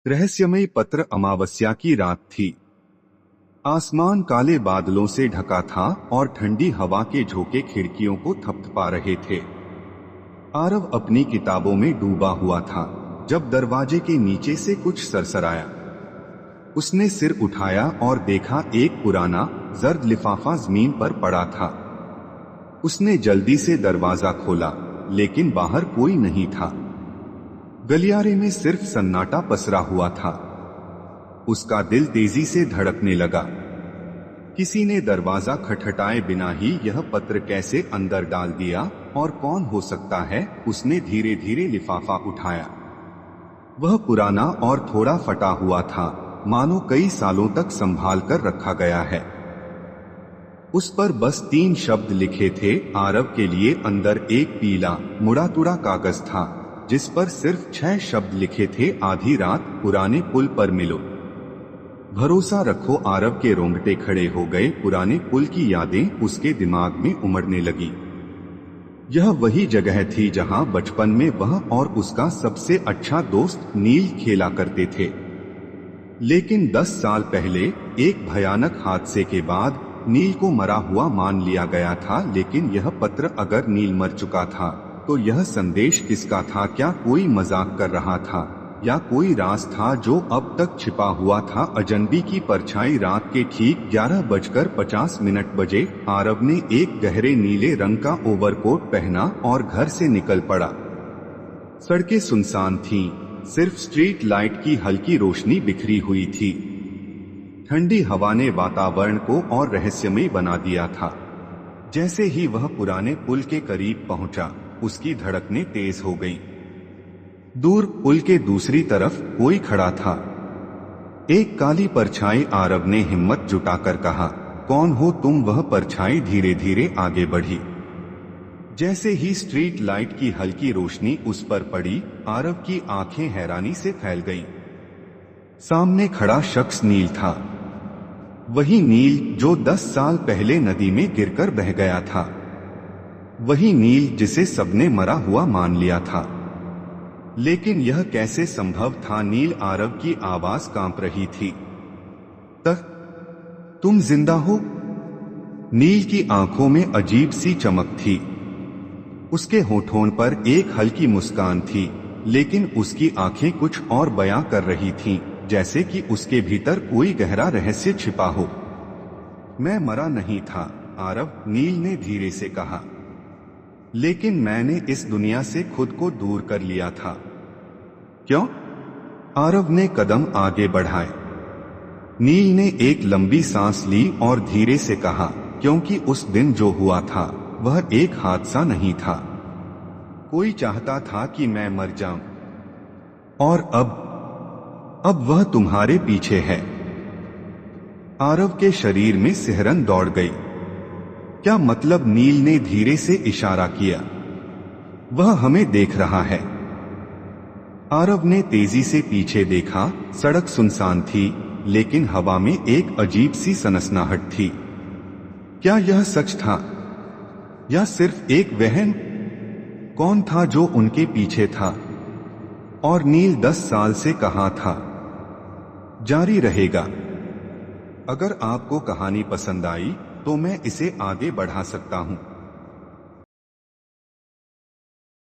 रहस्यमयी पत्र। अमावस्या की रात थी। आसमान काले बादलों से ढका था और ठंडी हवा के झोंके खिड़कियों को थपथपा रहे थे। आरव अपनी किताबों में डूबा हुआ था जब दरवाजे के नीचे से कुछ सरसराया। उसने सिर उठाया और देखा एक पुराना जर्द लिफाफा जमीन पर पड़ा था। उसने जल्दी से दरवाजा खोला, लेकिन बाहर कोई नहीं था। गलियारे में सिर्फ सन्नाटा पसरा हुआ था। उसका दिल तेजी से धड़कने लगा। किसी ने दरवाजा खटखटाए बिना ही यह पत्र कैसे अंदर डाल दिया, और कौन हो सकता है? उसने धीरे धीरे लिफाफा उठाया। वह पुराना और थोड़ा फटा हुआ था, मानो कई सालों तक संभाल कर रखा गया है। उस पर बस 3 शब्द लिखे थे, आरव के लिए। अंदर एक पीला मुड़ा तुड़ा कागज था जिस पर सिर्फ 6 शब्द लिखे थे, आधी रात पुराने पुल पर मिलो। भरोसा रखो। आरव के रोंगटे खड़े हो गए। पुराने पुल की यादें उसके दिमाग में उमड़ने लगी। यह वही जगह थी जहां बचपन में वह और उसका सबसे अच्छा दोस्त नील खेला करते थे। लेकिन 10 साल पहले एक भयानक हादसे के बाद नील को मरा हुआ मान लिया गया था। लेकिन यह पत्र, अगर नील मर चुका था तो यह संदेश किसका था? क्या कोई मजाक कर रहा था या कोई राज था जो अब तक छिपा हुआ था? अजनबी की परछाई। रात के ठीक 11:50 बजे आरव ने एक गहरे नीले रंग का ओवरकोट पहना और घर से निकल पड़ा। सड़कें सुनसान थीं, सिर्फ स्ट्रीट लाइट की हल्की रोशनी बिखरी हुई थी। ठंडी हवा ने वातावरण को और रहस्यमय बना दिया था। जैसे ही वह पुराने पुल के करीब पहुंचा, उसकी धड़कनें तेज हो गईं। दूर पुल के दूसरी तरफ कोई खड़ा था, एक काली परछाई। आरव ने हिम्मत जुटाकर कहा, कौन हो तुम? वह परछाई धीरे धीरे आगे बढ़ी। जैसे ही स्ट्रीट लाइट की हल्की रोशनी उस पर पड़ी, आरव की आंखें हैरानी से फैल गईं। सामने खड़ा शख्स नील था। वही नील जो 10 साल पहले नदी में गिरकर बह गया था। वही नील जिसे सबने मरा हुआ मान लिया था। लेकिन यह कैसे संभव था? नील, आरव की आवाज कांप रही थी। तुम जिंदा हो? नील की आंखों में अजीब सी चमक थी। उसके होठों पर एक हल्की मुस्कान थी, लेकिन उसकी आंखें कुछ और बयां कर रही थीं, जैसे कि उसके भीतर कोई गहरा रहस्य छिपा हो। मैं मरा नहीं था, आरव, नील ने धीरे से कहा। लेकिन मैंने इस दुनिया से खुद को दूर कर लिया था। क्यों? आरव ने कदम आगे बढ़ाए। नील ने एक लंबी सांस ली और धीरे से कहा, क्योंकि उस दिन जो हुआ था वह एक हादसा नहीं था। कोई चाहता था कि मैं मर जाऊं, और अब वह तुम्हारे पीछे है। आरव के शरीर में सिहरन दौड़ गई। क्या मतलब? नील ने धीरे से इशारा किया। वह हमें देख रहा है। आरव ने तेजी से पीछे देखा। सड़क सुनसान थी, लेकिन हवा में एक अजीब सी सनसनाहट थी। क्या यह सच था या सिर्फ एक वहम? कौन था जो उनके पीछे था? और नील 10 साल से कहां था? जारी रहेगा। अगर आपको कहानी पसंद आई तो मैं इसे आगे बढ़ा सकता हूं।